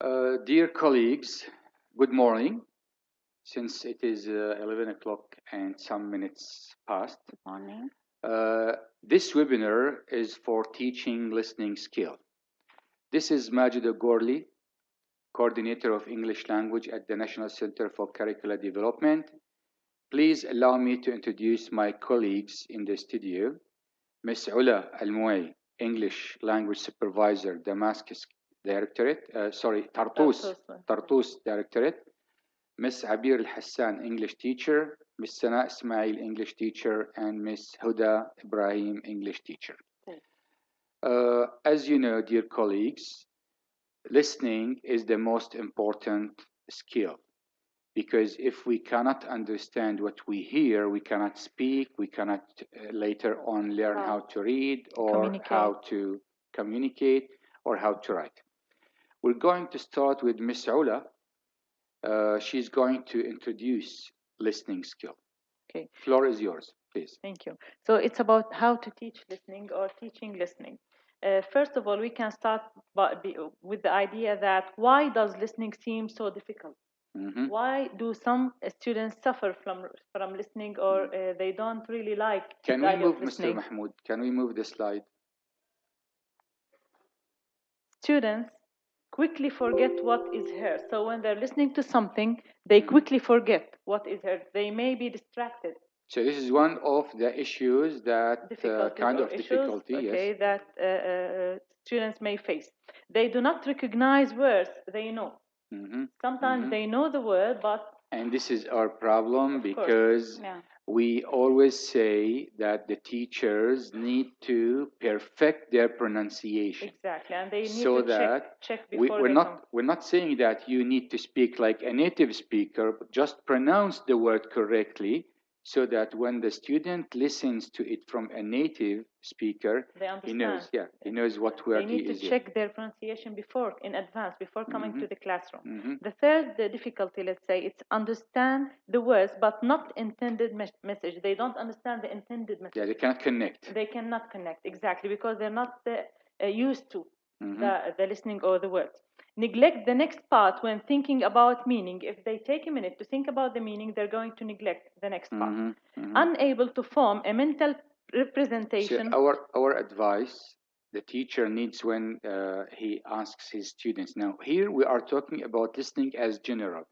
Dear colleagues, good morning. Since it is 11 o'clock and some minutes past, Morning. This webinar is for teaching listening skill. This is Majid Gorli, Coordinator of English Language at the National Center for Curricular Development. Please allow me to introduce my colleagues in the studio. Ms. Ula Al-Mouay, English Language Supervisor, Damascus Directorate, Tartus Directorate. Ms. Abir Al-Hassan, English Teacher. Ms. Sana Ismail, English Teacher. And Ms. Huda Ibrahim, English Teacher. As you know, dear colleagues, listening is the most important skill. Because if we cannot understand what we hear, we cannot speak, we cannot later on learn how to read or how to communicate or how to write. We're going to start with Miss Ula. She's going to introduce listening skill. Okay. Floor is yours, please. Thank you. So it's about how to teach listening or teaching listening. First of all, we can start with the idea that why does listening seem so difficult? Why do some students suffer from listening or they don't really like Can the we idea move, of listening? Mr. Mahmoud? Can we move the slide? Students quickly forget what is heard. So when they're listening to something, they quickly forget what is heard. They may be distracted. So this is one of the issues that difficulty, okay, yes, that students may face. They do not recognize words they know. Sometimes they know the word, but and this is our problem because we always say that the teachers need to perfect their pronunciation. Exactly, and they need so to that check before we're not saying that you need to speak like a native speaker, but just pronounce the word correctly so that when the student listens to it from a native speaker, he knows what word he is. They need to check their pronunciation in advance, before coming to the classroom. The third difficulty, let's say, it's understand the words but not intended message. They don't understand the intended message. Yeah, they cannot connect. They cannot connect, exactly, because they're not used to the listening or the words. Neglect the next part when thinking about meaning. If they take a minute to think about the meaning, they're going to neglect the next part. Unable to form a mental representation. So our advice the teacher needs when he asks his students. Now, here we are talking about listening as general.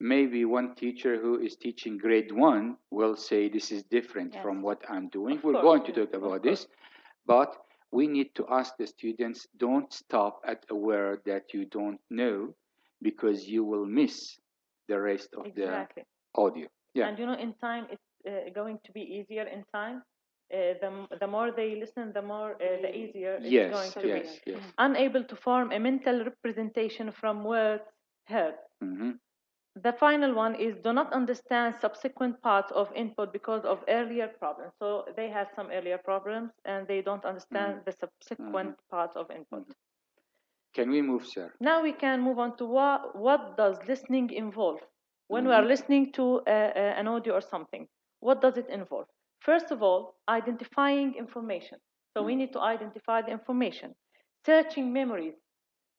Maybe one teacher who is teaching grade 1 will say this is different from what I'm doing. We're going to talk about this, but we need to ask the students, don't stop at a word that you don't know, because you will miss the rest of the audio. Yeah. And in time, it's going to be easier in time. The more they listen, the more the easier it's going to be. Yes. Unable to form a mental representation from words heard. The final one is do not understand subsequent parts of input because of earlier problems. So they have some earlier problems and they don't understand the subsequent parts of input. Can we move, sir? Now we can move on to what does listening involve? When we are listening to an audio or something, what does it involve? First of all, identifying information. So we need to identify the information. Searching memories.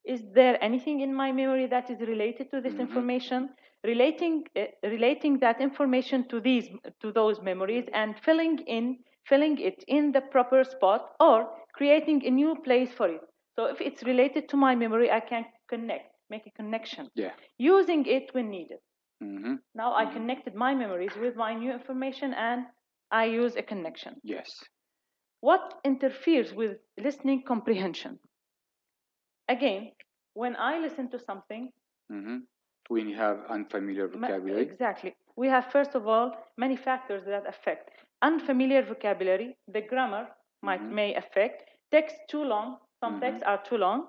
Is there anything in my memory that is related to this information? Relating that information to those memories and filling it in the proper spot, or creating a new place for it. So if it's related to my memory, I can make a connection. Using it when needed. Now I connected my memories with my new information and I use a connection. Yes. What interferes with listening comprehension? Again, when I listen to something, we have unfamiliar vocabulary. Exactly. We have, first of all, many factors that affect. Unfamiliar vocabulary, the grammar may affect. Text too long, some texts are too long.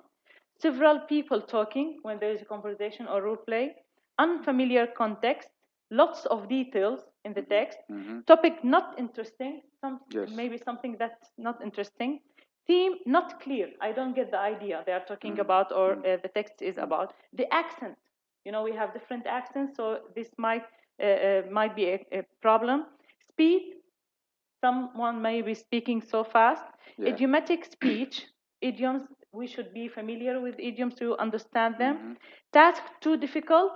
Several people talking when there is a conversation or role play. Unfamiliar context, lots of details in the text. Topic not interesting, maybe something that's not interesting. Theme not clear, I don't get the idea they are talking about or the text is about. The accent, we have different accents, so this might be a problem. Speed, someone may be speaking so fast. Idiomatic speech, idioms we should be familiar with idioms to understand them. Task too difficult,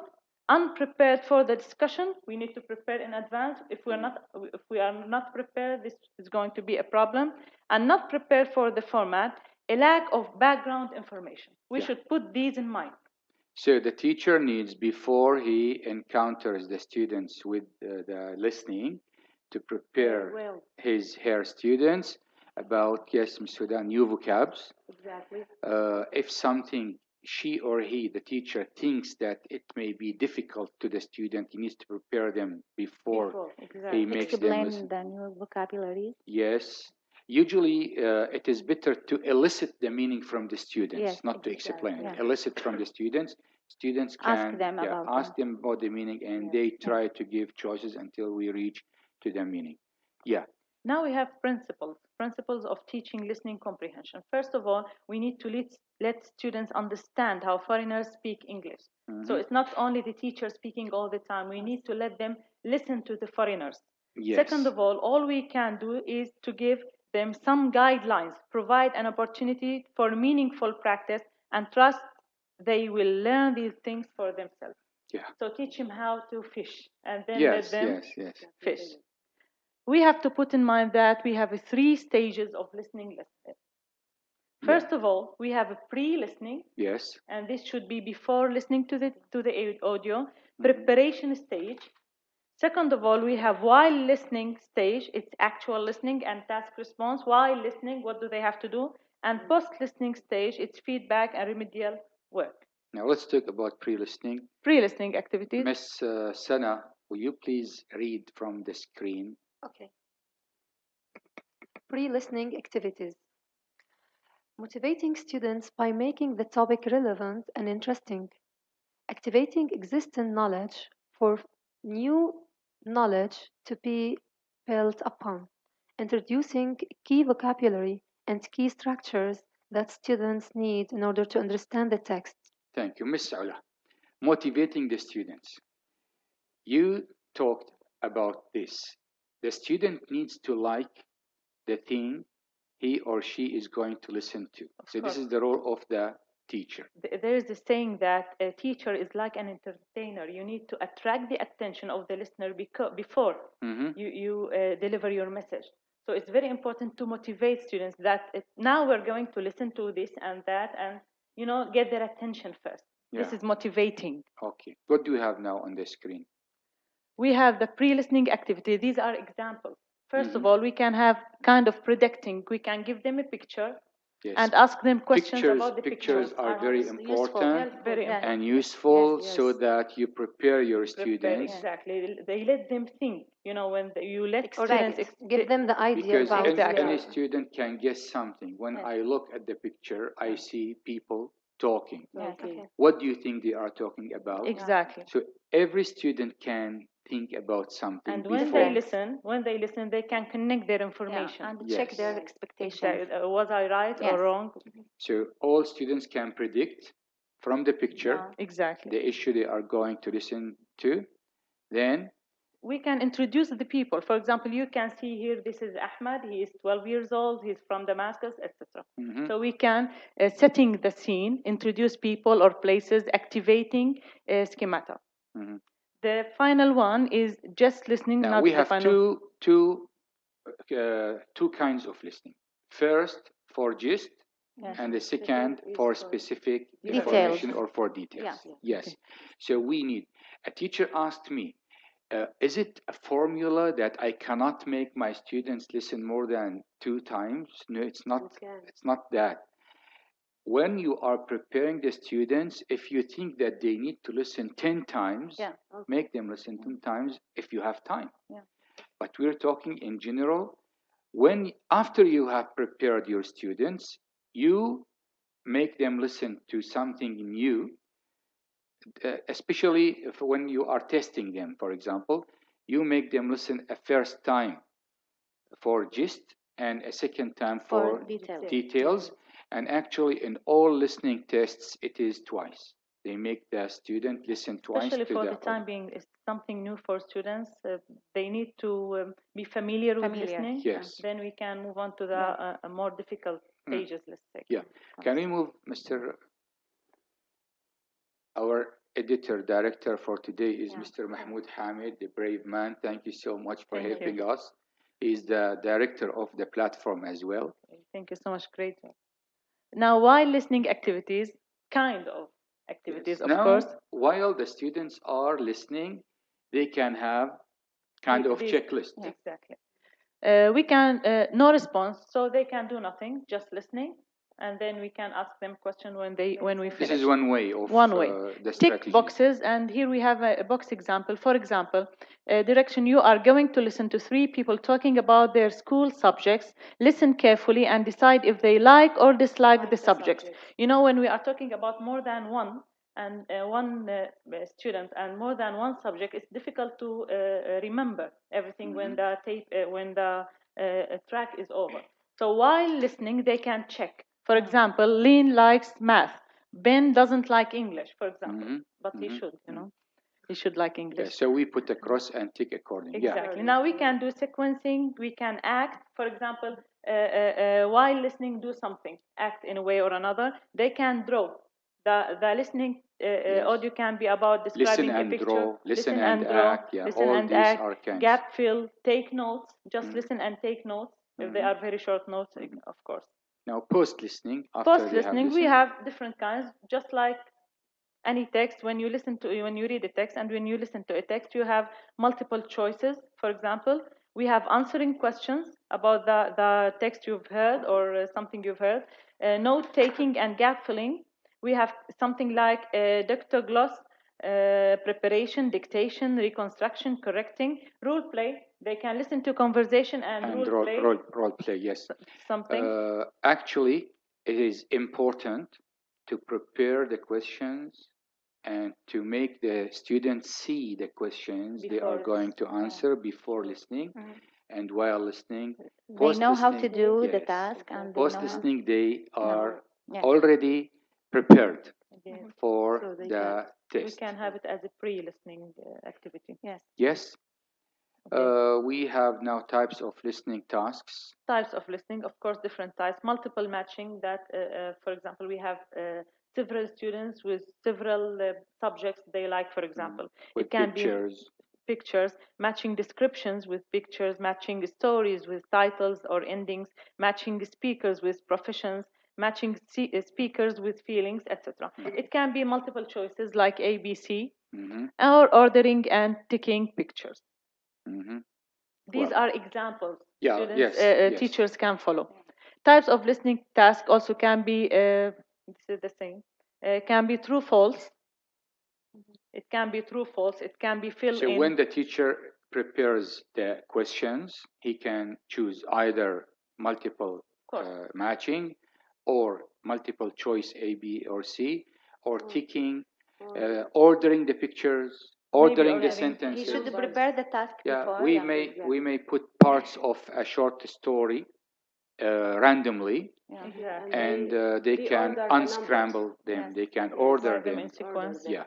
unprepared for the discussion. We need to prepare in advance. If we are not prepared, this is going to be a problem. And not prepared for the format, a lack of background information. We should put these in mind. So the teacher needs, before he encounters the students with the listening, to prepare her students about, yes, Ms. Sudan, new vocabs. Exactly. If something she or he, the teacher, thinks that it may be difficult to the student, he needs to prepare them before he makes them listen. Explain the new vocabulary. Yes. Usually, it is better to elicit the meaning from the students, not to explain. Elicit from the students. Students can ask them about the meaning, and they try to give choices until we reach to the meaning. Yeah. Now we have principles of teaching listening comprehension. First of all, we need to let students understand how foreigners speak English. So it's not only the teacher speaking all the time. We need to let them listen to the foreigners. Yes. Second of all we can do is to give them some guidelines, provide an opportunity for meaningful practice, and trust they will learn these things for themselves. Yeah. So teach them how to fish, and then let them fish. Yes. We have to put in mind that we have 3 stages of listening. First of all, we have a pre-listening. Yes. And this should be before listening to the audio, preparation stage. Second of all, we have while listening stage. It's actual listening and task response. While listening, what do they have to do? And post-listening stage, it's feedback and remedial work. Now let's talk about pre-listening. Pre-listening activities. Miss Sana, will you please read from the screen? Okay. Pre-listening activities. Motivating students by making the topic relevant and interesting. Activating existing knowledge for new knowledge to be built upon. Introducing key vocabulary and key structures that students need in order to understand the text. Thank you. Miss Ula, motivating the students. You talked about this. The student needs to like the thing he or she is going to listen to. So this is the role of the teacher. There is a saying that a teacher is like an entertainer. You need to attract the attention of the listener before you deliver your message. So it's very important to motivate students that now we're going to listen to this and that, and get their attention first. Yeah. This is motivating. Okay. What do we have now on the screen? We have the pre-listening activity. These are examples. First of all, we can have kind of predicting. We can give them a picture and ask them questions about the pictures. Pictures are very important and useful so that you prepare your students. Exactly. They let them think. When you let students give them the idea about any student can guess something. When I look at the picture, I see people talking. Okay. What do you think they are talking about? Exactly. So every student can think about something. And when they listen, they can connect their information and check their expectations. Was I right or wrong? So all students can predict from the picture exactly the issue they are going to listen to. Then we can introduce the people. For example, you can see here, this is Ahmad. He is 12 years old. He's from Damascus, etc. So we can, setting the scene, introduce people or places, activating schemata. The final one is just listening. Now we have two kinds of listening. First, for gist, and the second for specific information or for details. Yes. Okay. So we need. A teacher asked me, is it a formula that I cannot make my students listen more than 2 times? No, it's not. It's not that. When you are preparing the students, if you think that they need to listen 10 times, make them listen 10 times if you have time. But we're talking in general. After you have prepared your students, you make them listen to something new, especially when you are testing them, for example. You make them listen a first time for gist and a second time for details. And actually, in all listening tests, it is twice. They make the student listen twice. Especially for the time being, it's something new for students. They need to be familiar with listening. Yes. Then we can move on to the more difficult stages, let's say. Yeah. Can we move, Mr. Our editor director for today is Mr. Mahmoud Hamid, the brave man. Thank you so much for helping us. He's the director of the platform as well. Thank you so much. Great. Now, while listening activities, kind of activities, of now, course. While the students are listening, they can have kind of checklist. Exactly. We can, no response, so they can do nothing, just listening. And then we can ask them question when we finish. This is one way of the strategy. Tick boxes, and here we have a box example. For example, direction: you are going to listen to 3 people talking about their school subjects. Listen carefully and decide if they like or dislike the subjects. You know, when we are talking about more than one and one student and more than one subject, it's difficult to remember everything when the track is over. So while listening, they can check. For example, Lean likes math. Ben doesn't like English, for example, but he should, he should like English. Yeah, so we put a cross and tick accordingly. Exactly. Yeah. Now we can do sequencing. We can act. For example, while listening, do something. Act in a way or another. They can draw. The listening audio can be about describing a picture. Draw, listen and act. Yeah, listen all and these act. are kinds. Gap fill. Take notes. Just listen and take notes. If they are very short notes, of course. Now, post-listening. Post listening, we have different kinds. Just like any text, when you read a text and when you listen to a text, you have multiple choices. For example, we have answering questions about the text you've heard or something you've heard. Note taking and gap filling. We have something like Dr. Gloss, preparation, dictation, reconstruction, correcting, role play. They can listen to conversation and role play. Yes. Something. Actually, it is important to prepare the questions and to make the students see the questions they are going to answer before listening. And while listening, they know how to do the task, and post-listening they are already prepared for the test. We can have it as a pre-listening activity. Yes. Okay. We have now types of listening tasks. Types of listening, of course, different types. Multiple matching. That, for example, we have several students with several subjects they like. For example, with it can pictures. be pictures, matching descriptions with pictures, matching stories with titles or endings, matching speakers with professions, matching speakers with feelings, etc. It can be multiple choices like A, B, C, or ordering and ticking pictures. These are examples. Teachers can follow. Types of listening task also can be, this is the same, can be true, false. It can be true, false. It can be fill in. So when the teacher prepares the questions, he can choose either multiple matching or multiple choice A, B, or C, or ticking, ordering the pictures, ordering the sentences. He should prepare the task before. We may put parts of a short story randomly, and they can unscramble them. They can order them in sequence. Yeah.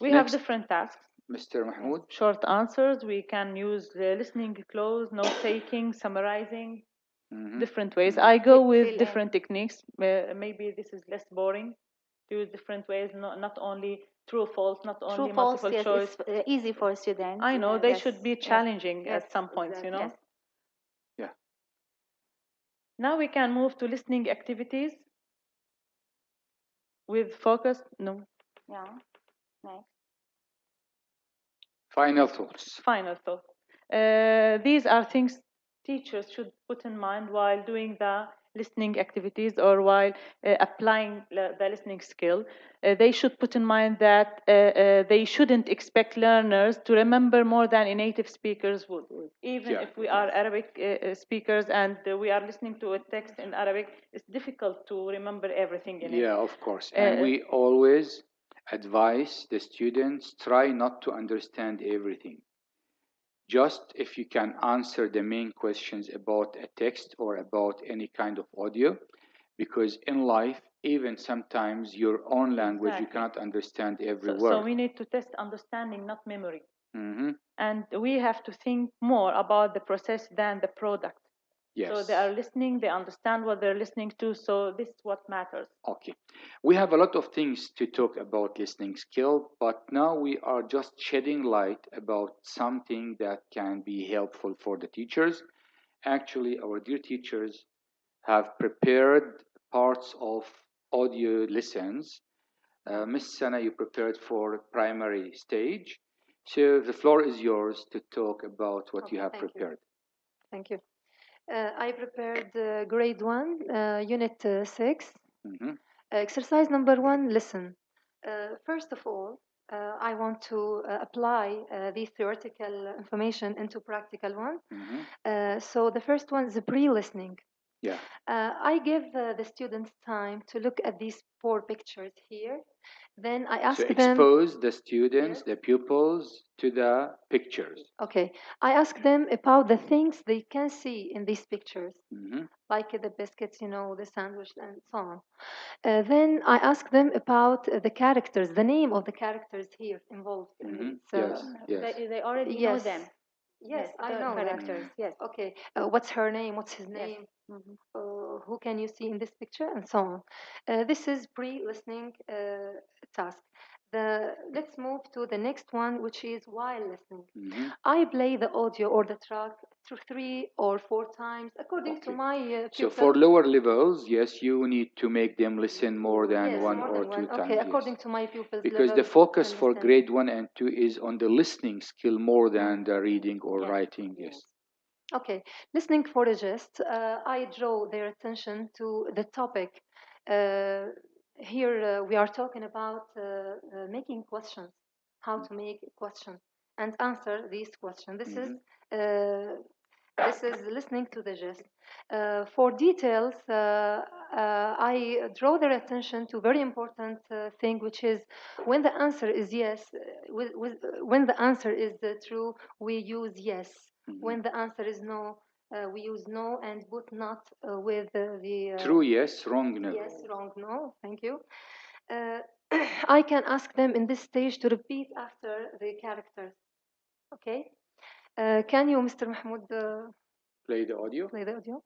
We have different tasks. Mr. Mahmoud. Short answers. We can use listening close, note taking, summarizing. Different ways. I go with different techniques. Maybe this is less boring. Use different ways, not only true, false, not only multiple choice. It's easy for students. I know they should be challenging at some points, you know. Yeah. Now we can move to listening activities with focus. No. Yeah. Next. Final thoughts. Final thoughts. These are things teachers should put in mind while doing the listening activities or while applying the listening skill. They should put in mind that they shouldn't expect learners to remember more than a native speakers would. Even if we are Arabic speakers and we are listening to a text in Arabic, it's difficult to remember everything in it. Yeah, of course. And we always advise the students, try not to understand everything. Just if you can answer the main questions about a text or about any kind of audio, because in life, even sometimes your own language, you cannot understand every word. So we need to test understanding, not memory. And we have to think more about the process than the product. Yes. So they are listening, they understand what they're listening to, so this is what matters. Okay. We have a lot of things to talk about listening skill, but now we are just shedding light about something that can be helpful for the teachers. Actually, our dear teachers have prepared parts of audio lessons. Miss Sana, you prepared for primary stage. So the floor is yours to talk about what you have prepared. Thank you. I prepared grade 1, unit 6. Exercise number 1, listen. First of all, I want to apply the theoretical information into practical one. So the first one is pre-listening. Yeah. I give the students time to look at these 4 pictures here. Then I ask them... expose the students, the pupils, to the pictures. Okay. I ask them about the things they can see in these pictures, like the biscuits, the sandwich, and so on. Then I ask them about the characters, the name of the characters here involved in these. Yes. They already know them. Yes, I know characters. Yes. Okay. What's her name? What's his name? Who can you see in this picture? And so on. This is pre-listening task. Let's move to the next one, which is while listening. I play the audio or the track through 3 or 4 times according to my pupils. So for lower levels, yes, you need to make them listen more than one or two times. Okay, according to my pupils. Because the focus for grade 1 and 2 is on the listening skill more than the reading or writing. Yes. Okay, listening for a gist, I draw their attention to the topic. Here we are talking about making questions, how to make a question and answer these questions. This is listening to the gist. For details, I draw their attention to very important thing, which is when the answer is yes, when the answer is true, we use yes. When the answer is no, we use no and put not with the... True yes, wrong no. Yes, wrong no. Thank you. I can ask them in this stage to repeat after the characters. Okay? Can you, Mr. Mahmoud, play the audio? Play the audio.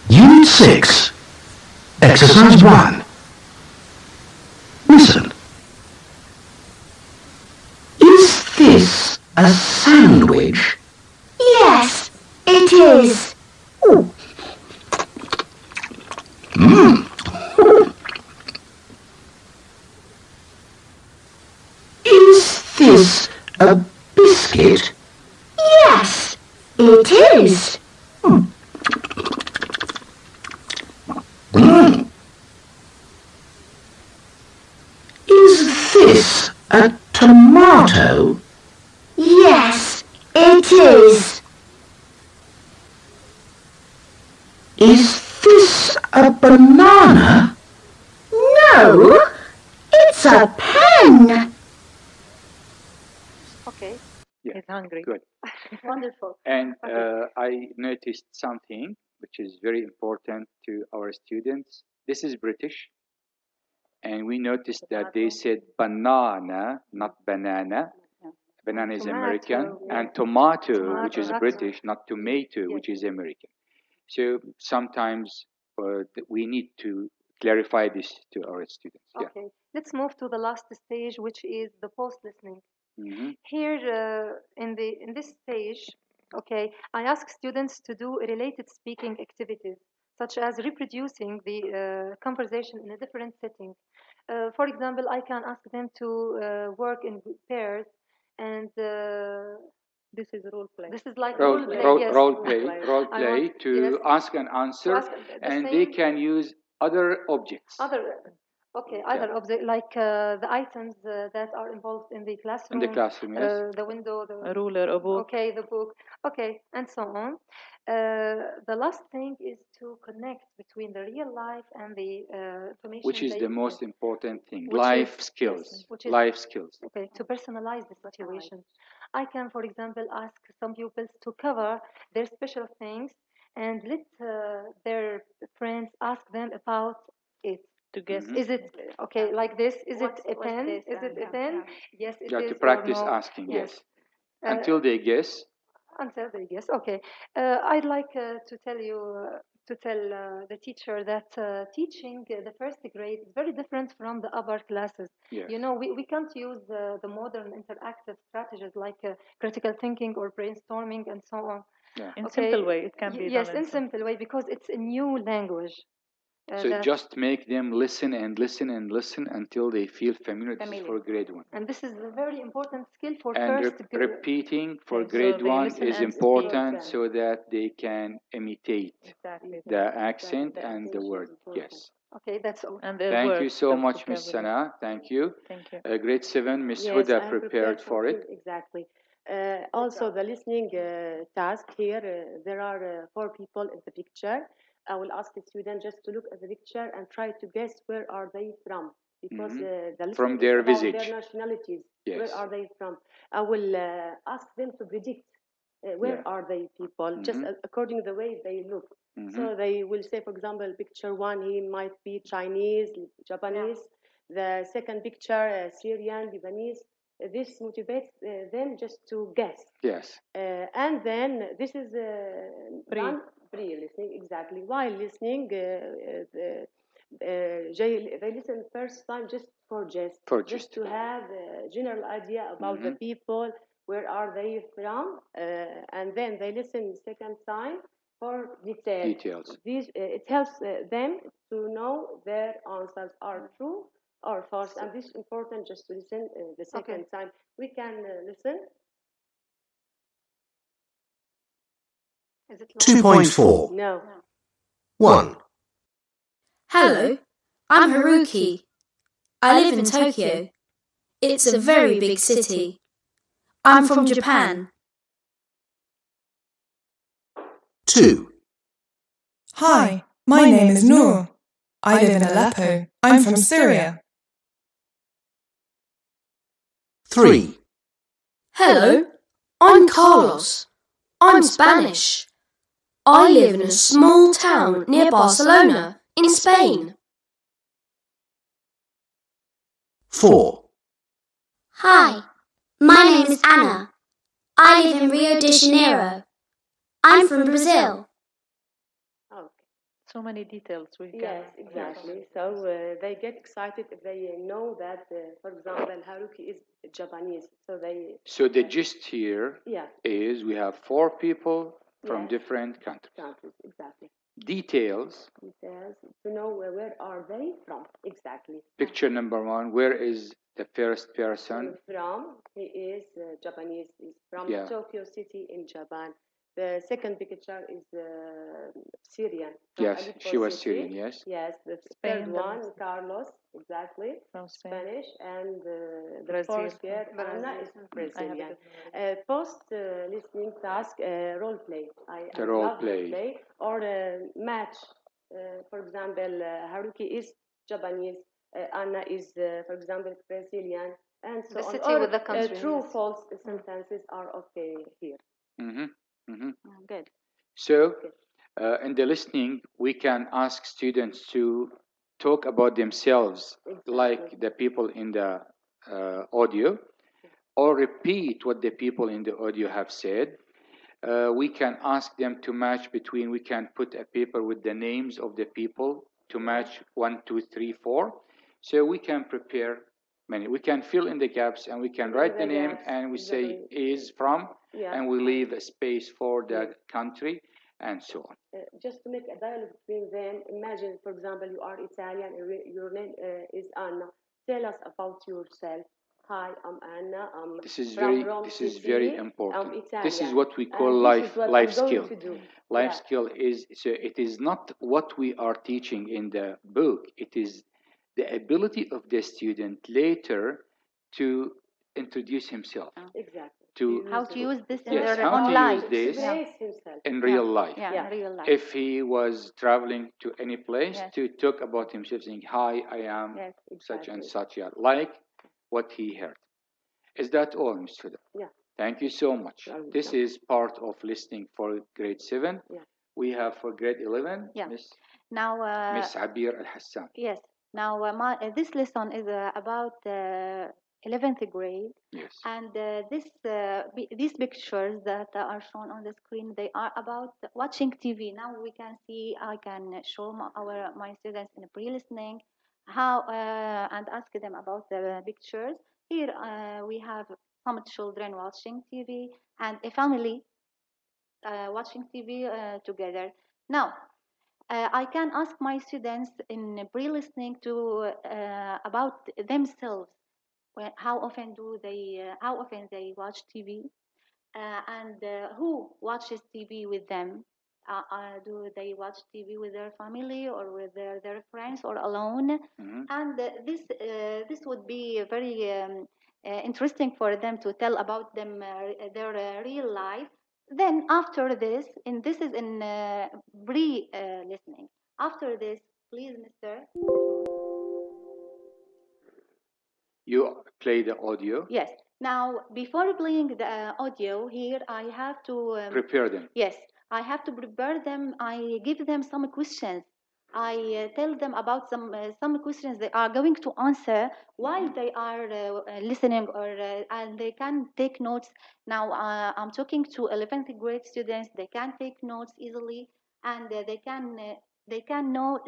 Unit 6, Exercise 1. Listen. Is this a sandwich? Yes, it is. Oh. Is this a biscuit? Yes, it is. Is this a tomato? Yes, it is. Is this a banana? No, it's a pen. Okay. Yeah. He's hungry. Good. Wonderful. And I noticed something which is very important to our students. This is British. And we noticed that they said banana, not banana. Banana is American. And tomato, which is British, not tomato, which is American. So sometimes we need to clarify this to our students. Okay, let's move to the last stage, which is the post-listening. Here in this stage, okay, I ask students to do related speaking activities, such as reproducing the conversation in a different setting. For example, I can ask them to work in pairs, and this is role play. This is like role play to ask and answer, and they can use other objects. Other objects like the items that are involved in the classroom. In the classroom, yes. The window, a ruler, a book. Okay, the book. Okay, and so on. The last thing is to connect between the real life and the information. Which is the most important thing. Life skills. Life skills. Okay, to personalize the situation. I can, for example, ask some pupils to cover their special things and let their friends ask them about it. To guess. Is it okay like this? Is it a pen? Is it a pen? Yes, it is. To practice or no. asking, yes. Until they guess. Until they guess. Okay. I'd like to tell you, to tell the teacher that teaching the first grade is very different from the upper classes. Yes. You know, we can't use the modern interactive strategies like critical thinking or brainstorming and so on. Yeah. In Okay. simple way, it can be Yes, done in simple way, because it's a new language. So That, just make them listen and listen and listen until they feel familiar. This is for grade 1. and this is a very important skill for And first repeating for Okay, so grade they 1 listen is and speak. important so that they can imitate Exactly. the accent and the word. Yes. Okay, that's all. And the Thank you words, so the much, Miss vocabulary. Sana. Thank you. Thank you. Grade 7, Miss Yes, Huda I have prepared for it. Exactly. Also, the listening task here, there are 4 people in the picture. I will ask the student just to look at the picture and try to guess where are they from. Because the listening From is their about visage. their nationalities. Yes. Where are they from? I will ask them to predict where are they people, just according to the way they look. So they will say, for example, picture 1, he might be Chinese, Japanese. The second picture, Syrian, Lebanese. This motivates them just to guess. Yes. And then this is pre-listening, exactly. While listening, they listen first time just for just to have a general idea about the people, where are they from, and then they listen second time for details. It helps them to know their answers are true or false, and this is important just to listen the second time. We can listen. Is it long? 2.4. No. 1. Hello, I'm Haruki. I live in Tokyo. It's a very big city. I'm from Japan. 2. Hi, my name is Noor. I live in Aleppo. I'm from Syria. 3. Hello, I'm Carlos. I'm Spanish. I live in a small town near Barcelona, in Spain. 4. Hi, my name is Anna. I live in Rio de Janeiro. I'm from Brazil. Okay. So many details we can. Yes, exactly. So they get excited if they know that, for example, Haruki is Japanese. So the gist here is we have 4 people from different countries. Exactly. Details. To know where are they from. Exactly. Picture number 1. Where is the first person? From, he is Japanese. He's from Tokyo City in Japan. The second picture is Syrian. Yes, she was Syrian, yes. Yes, the Spain, third one, Carlos, exactly, from Spain. Spanish, and the Brazil. fourth girl, Anna, is Brazilian. Post-listening task, role play. I role love play. Role play. Or match. For example, Haruki is Japanese, Anna is, for example, Brazilian, and so The on. city with the country. True, false sentences are okay here. Good. So, in the listening, we can ask students to talk about themselves, like the people in the audio, or repeat what the people in the audio have said. We can ask them to match between, we can put a paper with the names of the people to match 1, 2, 3, 4. So we can prepare many. We can fill in the gaps and we can write the name and we say is from, and we leave a space for the country and so on. Just to make a dialogue between them, imagine, for example, you are Italian and your name is Anna. Tell us about yourself. Hi, I'm Anna. I'm This is from very Rome this is City. very I'm important. Italian. This is what we call And life this is what life I'm going skill. to do. Life skill is, so it is not what we are teaching in the book. It is the ability of the student later to introduce himself. Exactly. How to use this in Yes, their how own to life. use this Express himself. in real life. Yeah, in real life. If he was traveling to any place, Yes. to talk about himself, saying, "Hi, I am Yes, such and such," like what he heard. Is that all, Ms. Huda? Yeah. Thank you so much. This is part of listening for grade 7. Yeah. We have for grade 11, Yeah. Miss Now, Abir Al Hassan. yes. Now, this lesson is about 11th grade. Yes. And these pictures that are shown on the screen, they are about watching TV. Now we can see, I can show my students in pre-listening how and ask them about the pictures. Here we have some children watching TV and a family watching TV together. Now, I can ask my students in pre-listening to about themselves. How often they watch TV, and who watches TV with them? Do they watch TV with their family or with their friends or alone? Mm-hmm. And this would be very interesting for them to tell about them their real life. Then after this, and this is in pre-listening. After this, please, Mr. You play the audio? Yes. Now, before playing the audio here, I have to prepare them. Yes, I have to prepare them. I give them some questions. I tell them about some questions they are going to answer while they are listening, or and they can take notes. Now, I'm talking to 11th grade students. They can take notes easily, and they can know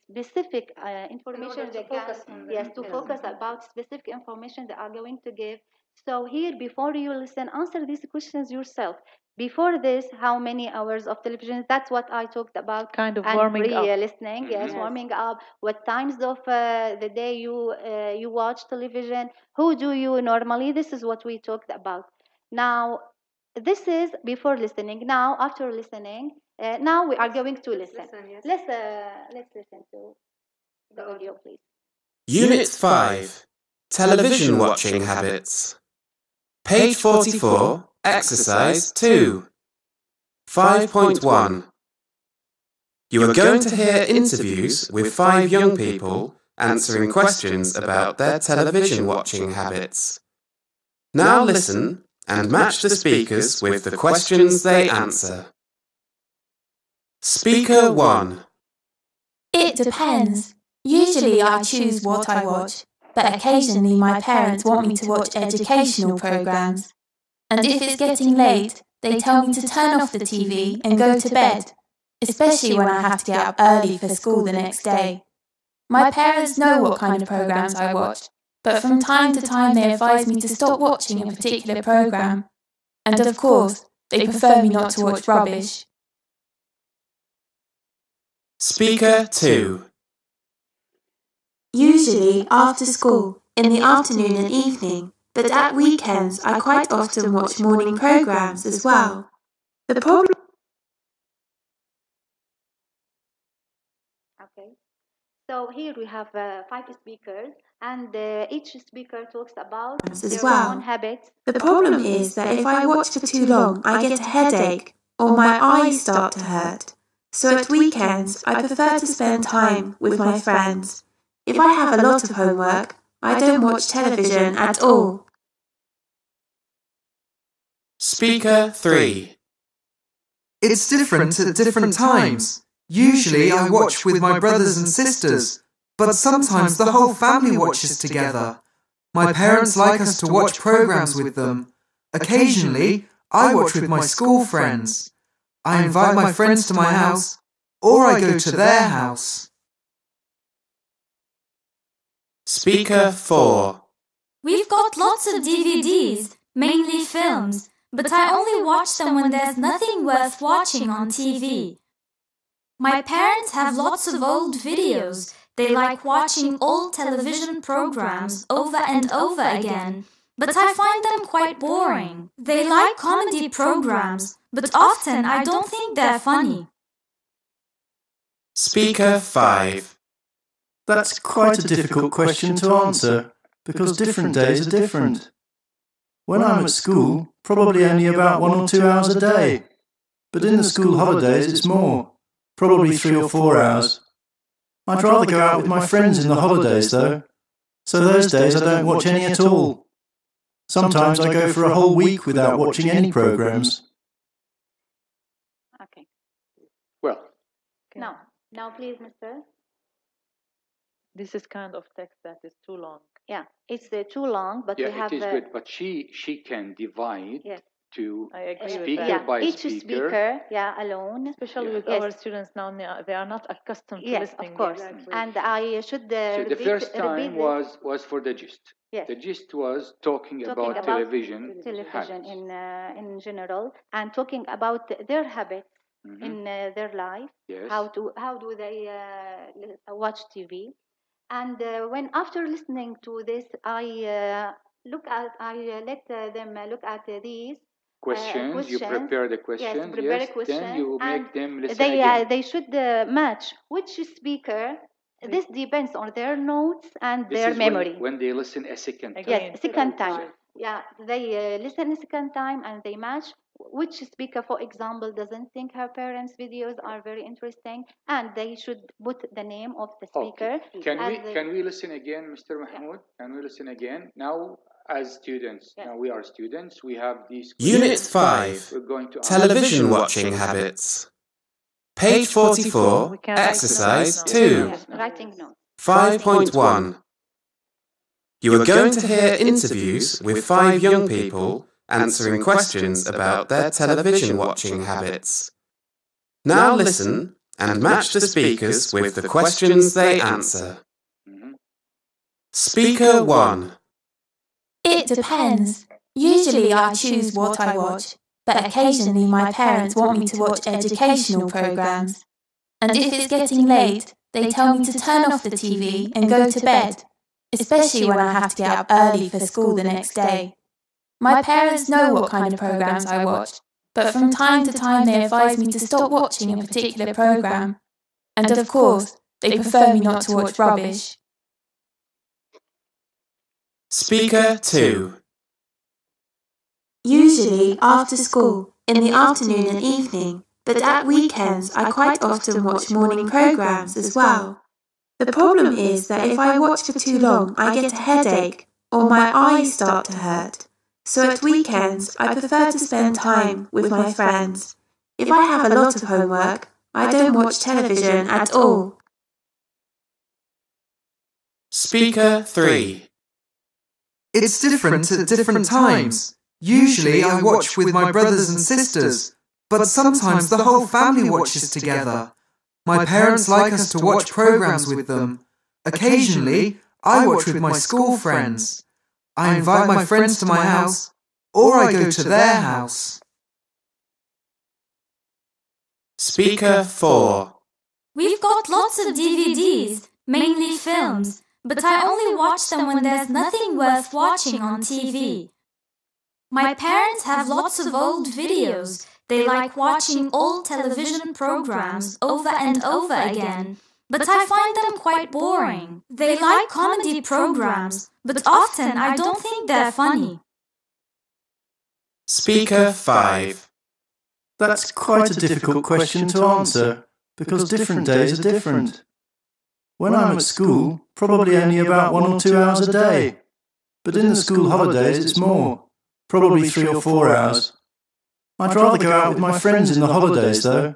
specific information. They can focus about specific information they are going to give. So here, before you listen, answer these questions yourself. Before this, how many hours of television? That's what I talked about. Kind of warming up. Listening, yes, Yes. warming up. What times of the day you watch television? Who do you normally? This is what we talked about. Now, this is before listening. Now, after listening, now we are going to listen. Yes. Let's listen to the audio, please. Unit 5. Television watching habits. Page 44, Exercise 2. 5.1. You are going to hear interviews with 5 young people answering questions about their television watching habits. Now listen and match the speakers with the questions they answer. Speaker 1. It depends. Usually I choose what I watch, but occasionally my parents want me to watch educational programs. And if it's getting late, they tell me to turn off the TV and go to bed, especially when I have to get up early for school the next day. My parents know what kind of programs I watch, but from time to time they advise me to stop watching a particular program. And of course, they prefer me not to watch rubbish. Speaker 2. Usually after school, in the afternoon and evening, but at weekends I quite often watch morning programs as well. The problem Okay. So here we have 5 speakers, and each speaker talks about as their well. own habits. The problem is that if I watch for too long, I get a headache or my eyes start to hurt. So at weekends, I prefer to spend time with my friends. If I have a lot of homework, I don't watch television at all. Speaker 3. It's different at different times. Usually I watch with my brothers and sisters, but sometimes the whole family watches together. My parents like us to watch programs with them. Occasionally, I watch with my school friends. I invite my friends to my house, or I go to their house. Speaker 4. We've got lots of DVDs, mainly films, but I only watch them when there's nothing worth watching on TV. My parents have lots of old videos. They like watching old television programs over and over again, but I find them quite boring. They like comedy programs, but often I don't think they're funny. Speaker 5. That's quite a difficult question to answer, because different days are different. When I'm at school, probably only about 1 or 2 hours a day. But in the school holidays, it's more, probably 3 or 4 hours. I'd rather go out with my friends in the holidays, though. So those days I don't watch any at all. Sometimes I go for a whole week without watching any programs. Okay. Well, Now please, Mr. This is kind of text that is too long. Yeah, it's too long, but yeah, we have. It is good, but she can divide to speaker by each speaker. Alone. Especially with our students now, they are not accustomed to listening. Of course. And I should So the first time was for the gist. Yes. The gist was talking about television in general, and talking about their habits in their life. Yes. How do they watch TV? And when after listening to this, I let them look at these questions. You prepare the questions. Yes, questions. Then you make them listen again. They should match which speaker. This depends on their notes and their memory. When they listen a second time. Yes, second time. Yeah, they listen a second time and they match which speaker, for example, doesn't think her parents' videos are very interesting, and they should put the name of the speaker. Okay. Can we listen again, Mr. Mahmoud? Can we listen again? Now, as students, now we are students, we have these questions. Unit 5, We're going to Television Watching Habits. Page 44, Exercise 2. Writing notes. 5.1. You are going to hear interviews with 5 young people answering questions about their television watching habits. Now listen and match the speakers with the questions they answer. Speaker 1. It depends. Usually I choose what I watch, but occasionally my parents want me to watch educational programs. And if it's getting late, they tell me to turn off the TV and go to bed, especially when I have to get up early for school the next day. My parents know what kind of programs I watch, but from time to time they advise me to stop watching a particular program. And of course, they prefer me not to watch rubbish. Speaker 2. Usually after school, in the afternoon and evening, but at weekends I quite often watch morning programs as well. The problem is that if I watch for too long, I get a headache or my eyes start to hurt. So at weekends, I prefer to spend time with my friends. If I have a lot of homework, I don't watch television at all. Speaker 3. It's different at different times. Usually I watch with my brothers and sisters, but sometimes the whole family watches together. My parents like us to watch programs with them. Occasionally, I watch with my school friends. I invite my friends to my house, or I go to their house. Speaker 4. We've got lots of DVDs, mainly films, but I only watch them when there's nothing worth watching on TV. My parents have lots of old videos. They like watching old television programs over and over again, but I find them quite boring. They like comedy programs, but often I don't think they're funny. Speaker 5. That's quite a difficult question to answer, because different days are different. When I'm at school, probably only about 1 or 2 hours a day. But in the school holidays, it's more, probably 3 or 4 hours. I'd rather go out with my friends in the holidays, though.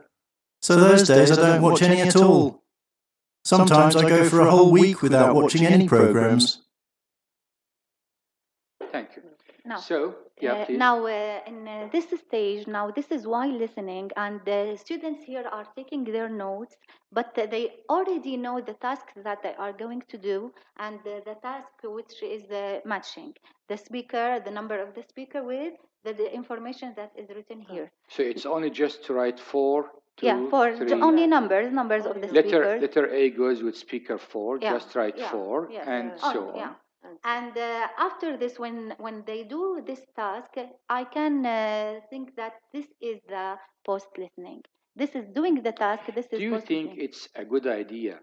So those days I don't watch any at all. Sometimes I go for a whole week without watching any programs. Thank you. Now, So, please. now in this stage, now this is why listening, and the students here are taking their notes, but they already know the tasks that they are going to do, and the task which is matching the speaker, the number of the speaker with the information that is written here. So it's only just to write 4, 2, for 3. only numbers of the speakers. Letter A goes with speaker 4, Yeah, just write yeah, 4, yes, and so on. Yeah. And after this, when they do this task, I can think that this is the post-listening. This is doing the task, this is Do you think it's a good idea,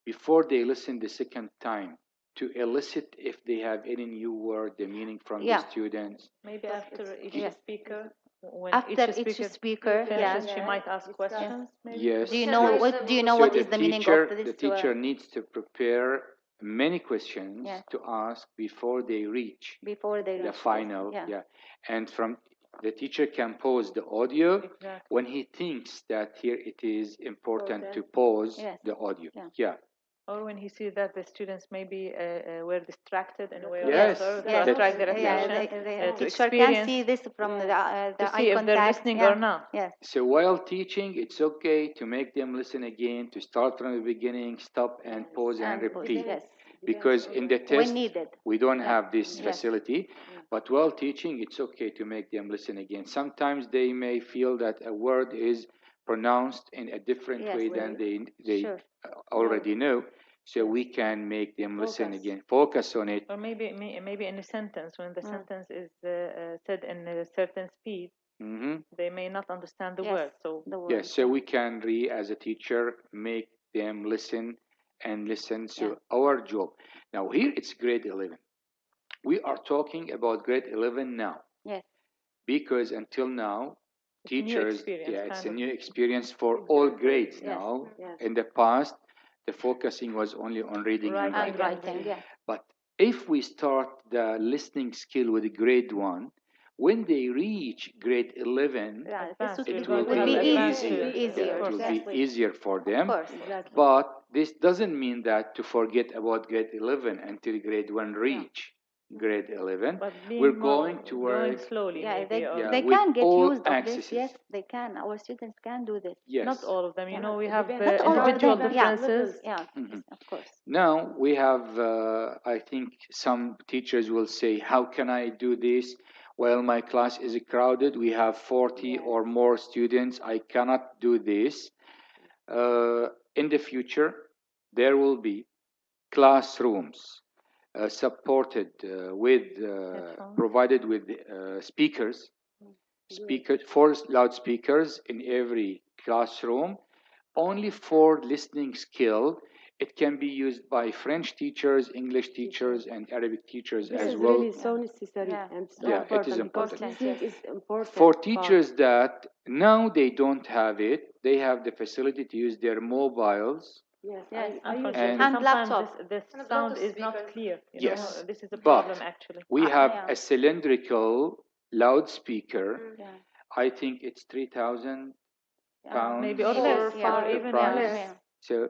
before they listen the second time, to elicit if they have any new word, the meaning from the students? Maybe after each speaker, when after each speaker finishes, she might ask questions. Maybe. Yes. Do you know what is the meaning of this? The teacher needs to prepare many questions to ask before they reach the final. And from the teacher can pause the audio when he thinks that here it is important to pause the audio. Or when he sees that the students maybe were distracted in a way or Yes, another, to yes. attract their Yeah, attention, the to teacher can experience, see this from the to eye see if they're contact. listening Yeah. or not. Yes. So while teaching, it's okay to make them listen again, to start from the beginning, stop and pause and repeat. Yes. Because in the When test, needed. we don't Yeah. have this Yes. facility. But while teaching, it's okay to make them listen again. Sometimes they may feel that a word is pronounced in a different Yes. way than they Sure. already know. So we can make them listen again, focus on it. Or maybe in a sentence, when the sentence is said in a certain speed, they may not understand the word. So Yes, so we can as a teacher, make them listen and listen. So our job. Now here it's grade 11. We are talking about grade 11 now. Yes. Because until now, teachers, it's a new experience for Exactly. all grades Yes. now. Yes. In the past, the focusing was only on reading and writing. Yes. But if we start the listening skill with grade 1, when they reach grade 11, it will be easier. Easier. It will be easier for them. Of course. But this doesn't mean that to forget about grade 11 until grade 1 reach grade 11. We're going going slowly. Yeah, maybe, they with can get all used of accesses. this. Yes, they can. Our students can do this. Yes. Not all of them. You know, we have Not all of individual them. differences. Yeah, of course. Now we have, I think some teachers will say, how can I do this? Well, my class is crowded. We have 40 or more students. I cannot do this. In the future, there will be classrooms supported provided with speakers, 4 loudspeakers in every classroom, only for listening skill. It can be used by French teachers, English teachers, and Arabic teachers as well. This is really so necessary and so Yeah, important. it is important. Listening is important. For teachers that now they don't have it, they have the facility to use their mobiles. Yes, Unfortunately, and sometimes laptop. the sound is not clear. Yes, this is a problem but actually. we have a cylindrical loudspeaker. I think it's 3,000 pounds, maybe or less, or even price. So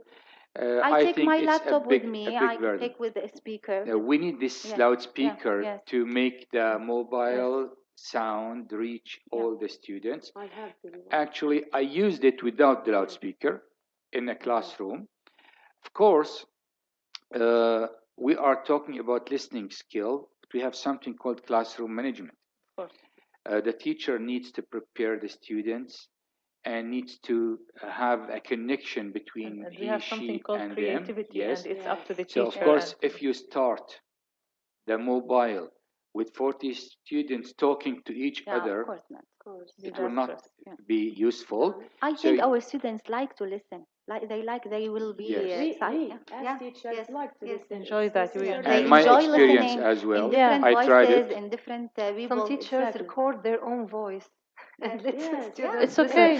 I take think my it's laptop a big, with me. a big I version. take with the speaker. We need this loudspeaker to make the mobile sound reach all the students. I have to. Actually, I used it without the loudspeaker in a classroom. Of course, we are talking about listening skill. We have something called classroom management. Of course. The teacher needs to prepare the students and needs to have a connection between and we have something called and creativity, them. Yes. and it's up to the teacher. So of course, if you start the mobile with 40 students talking to each other, of course not. It will not be useful. I think our students like to listen. They will be we as teachers like to listen. Enjoy that. They and my enjoy experience listening as well. in different I tried voices, it. in different people. Some teachers record their own voice. And students it's okay.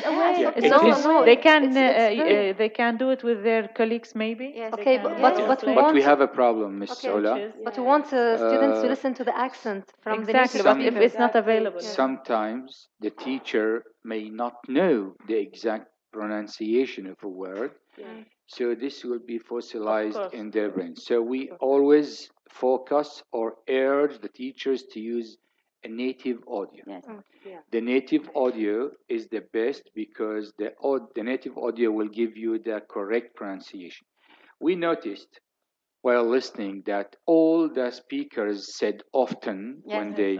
They can do it with their colleagues maybe. Yes. Okay, but we have a problem, Miss Ola. But we want students to listen to the accent from the native but if it's not available. Sometimes the teacher may not know the exact pronunciation of a word. So this will be fossilized in their brain. So we always focus or urge the teachers to use a native audio. Yes. The native audio is the best because the native audio will give you the correct pronunciation. We noticed while listening that all the speakers said often when they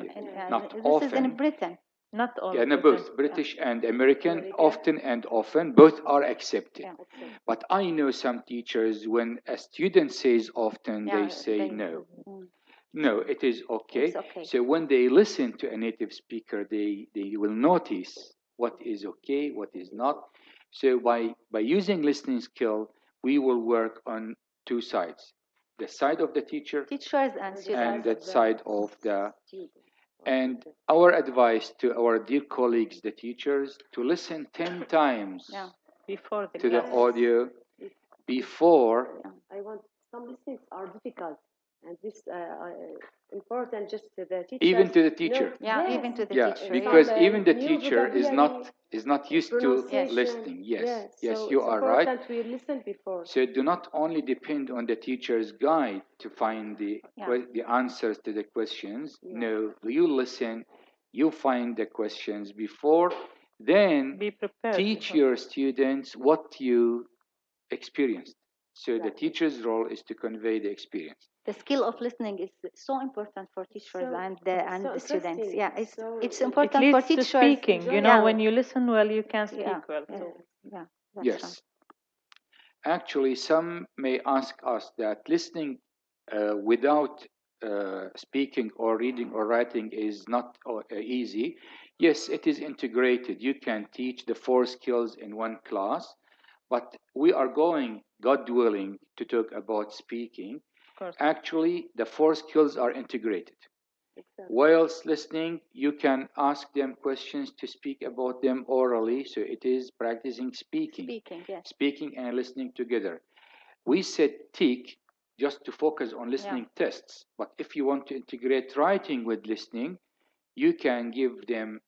not this often. is in Britain. Not all. Yeah, no, both British and American, often and often, both are accepted. But I know some teachers when a student says often, they say no. No, it is okay. It's okay. So when they listen to a native speaker, they will notice what is okay, what is not. So by using listening skill, we will work on two sides: the side of the teachers and students, and that side of the. And our advice to our dear colleagues, the teachers, to listen 10 times before to the audio before. I want some listenings are difficult. And this important just to the teacher. Even to the teacher. Yeah, even to the teacher. Because Some, even the new teacher is not used to pronunciation. listening. Yes, yes, so you it's are right. important we listen before. So do not only depend on the teacher's guide to find the answers to the questions. No, you listen, you find the questions before, then Be prepared teach before. your students what you experienced. So the teacher's role is to convey the experience. The skill of listening is so important for teachers and the students. Yeah, it's important it for leads to teachers. speaking. You know, when you listen well, you can speak well. So. Yeah, that's Yes. right. Actually, some may ask us that listening without speaking or reading or writing is not easy. Yes, it is integrated. You can teach the 4 skills in one class, but we are going, God willing, to talk about speaking. Actually, the 4 skills are integrated. Whilst listening, you can ask them questions to speak about them orally. So it is practicing speaking. Speaking and listening together. We said TIC just to focus on listening tests. But if you want to integrate writing with listening, you can give them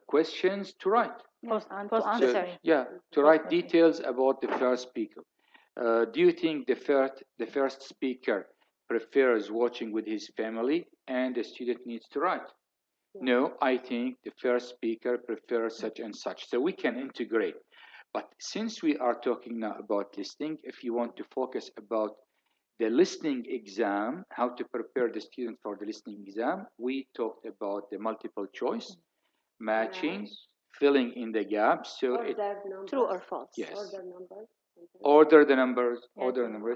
questions to write. And to answer. To write details about the first speaker. Do you think the first speaker prefers watching with his family and the student needs to write? No, I think the first speaker prefers such and such. So we can integrate. But since we are talking now about listening, if you want to focus about the listening exam, how to prepare the student for the listening exam, we talked about the multiple choice, matching, filling in the gaps. So true or false. Yes. Order the numbers.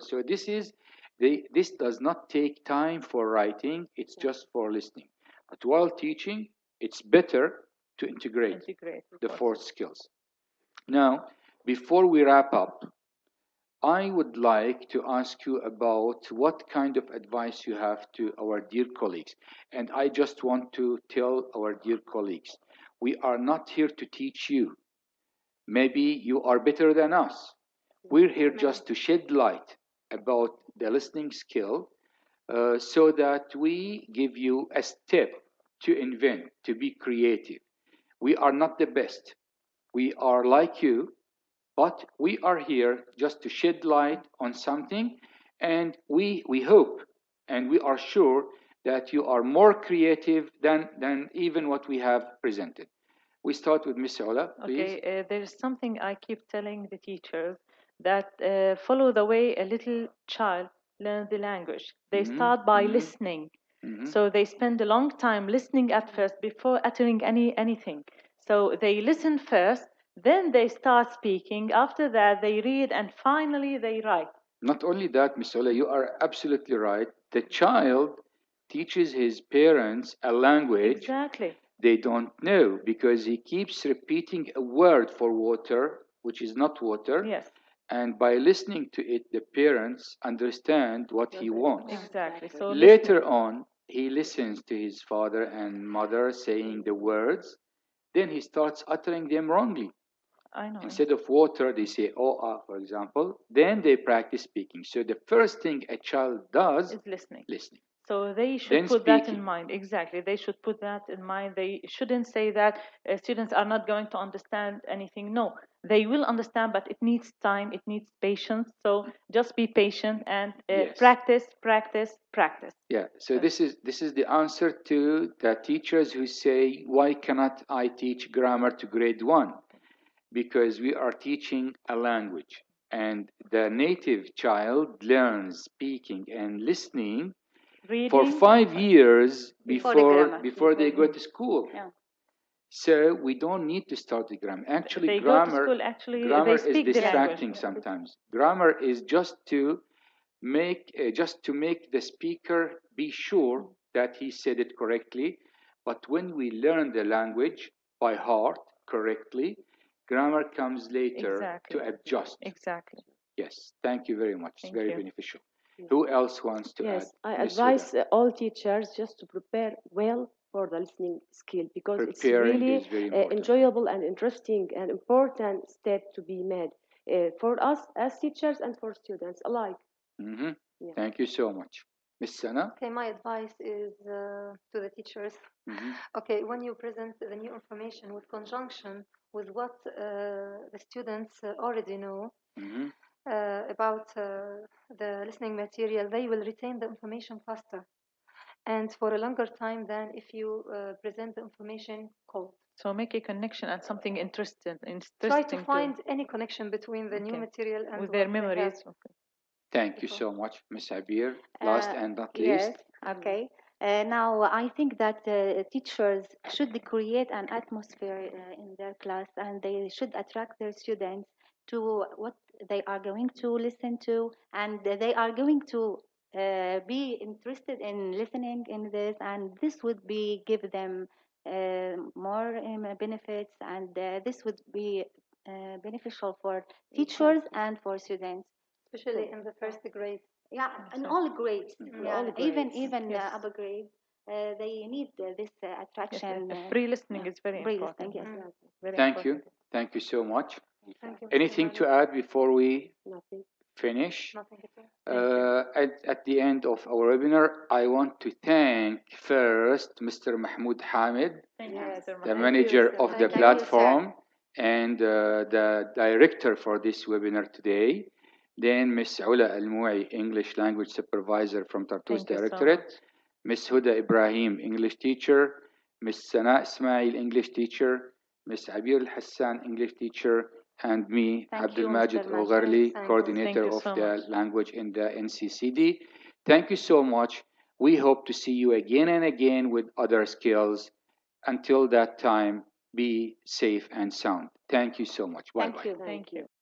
So this does not take time for writing. It's just for listening. But while teaching, it's better to integrate the 4 skills. Now, before we wrap up, I would like to ask you about what kind of advice you have to our dear colleagues. And I just want to tell our dear colleagues, we are not here to teach you. Maybe you are better than us. We're here just to shed light about the listening skill so that we give you a step to invent, to be creative. We are not the best. We are like you, but we are here just to shed light on something, and we hope and we are sure that you are more creative than even what we have presented. We start with Miss Ola, please. Okay, there's something I keep telling the teachers that follow the way a little child learns the language. They start by listening. So they spend a long time listening at first before uttering anything. So they listen first, then they start speaking. After that, they read, and finally they write. Not only that, Miss Ola, you are absolutely right. The child teaches his parents a language they don't know because he keeps repeating a word for water, which is not water. Yes. And by listening to it, the parents understand what he wants. Exactly. So later on, he listens to his father and mother saying the words, then he starts uttering them wrongly. I know. Instead of water, they say "oh, for example. Then they practice speaking. So the first thing a child does is listening. So they should put that in mind. Exactly. They should put that in mind. They shouldn't say that students are not going to understand anything. No, they will understand, but it needs time. It needs patience. So just be patient and practice. Yeah. So this is the answer to the teachers who say, why cannot I teach grammar to grade 1? Because we are teaching a language. And the native child learns speaking and listening for 5 years before they go to school. Yeah. So we don't need to start the grammar. Actually, they grammar, go to school, actually, grammar they speak is distracting the language. sometimes. Grammar is just to make the speaker be sure that he said it correctly. But when we learn the language by heart correctly, grammar comes later to adjust. Exactly. Yes, thank you very much. It's very beneficial. Who else wants to add? Yes, I advise all teachers just to prepare well for the listening skill because Preparing it's really enjoyable and interesting and important step to be made for us as teachers and for students alike. Mm-hmm. Yeah. Thank you so much. Miss Sana? Okay, my advice is to the teachers. Okay, when you present the new information with conjunction with what the students already know about the listening material, they will retain the information faster and for a longer time than if you present the information cold. So make a connection and something interesting. Try to find any connection between the new material and with their memories. Okay. Thank you so much, Ms. Abir. Last and not least. Yes, okay. Now, I think that teachers should create an atmosphere in their class, and they should attract their students to what they are going to listen to, and they are going to be interested in listening in this, and this would be give them more benefits, and this would be beneficial for teachers and for students, especially in the first grade. Yeah, in all grades. Yeah, all grades. even Yes. upper grades, they need this attraction. Yes, pre-listening is very important. Yes. Very Thank important. you. Thank you so much. Thank you. Anything to add before we Nothing. finish? Nothing at all. At the end of our webinar, I want to thank first Mr. Mahmoud Hamid, the manager of the platform and the director for this webinar today. Then Ms. Ula Al-Moui, English Language Supervisor from Tartus Directorate. Ms. Huda Ibrahim, English teacher. Ms. Sana Ismail, English teacher. Ms. Abir Al-Hassan, English teacher. And me, Abdul Majid Ogharli, coordinator of the language in the NCCD. Thank you so much. We hope to see you again and again with other skills. Until that time, be safe and sound. Thank you so much. Bye-bye. Thank you.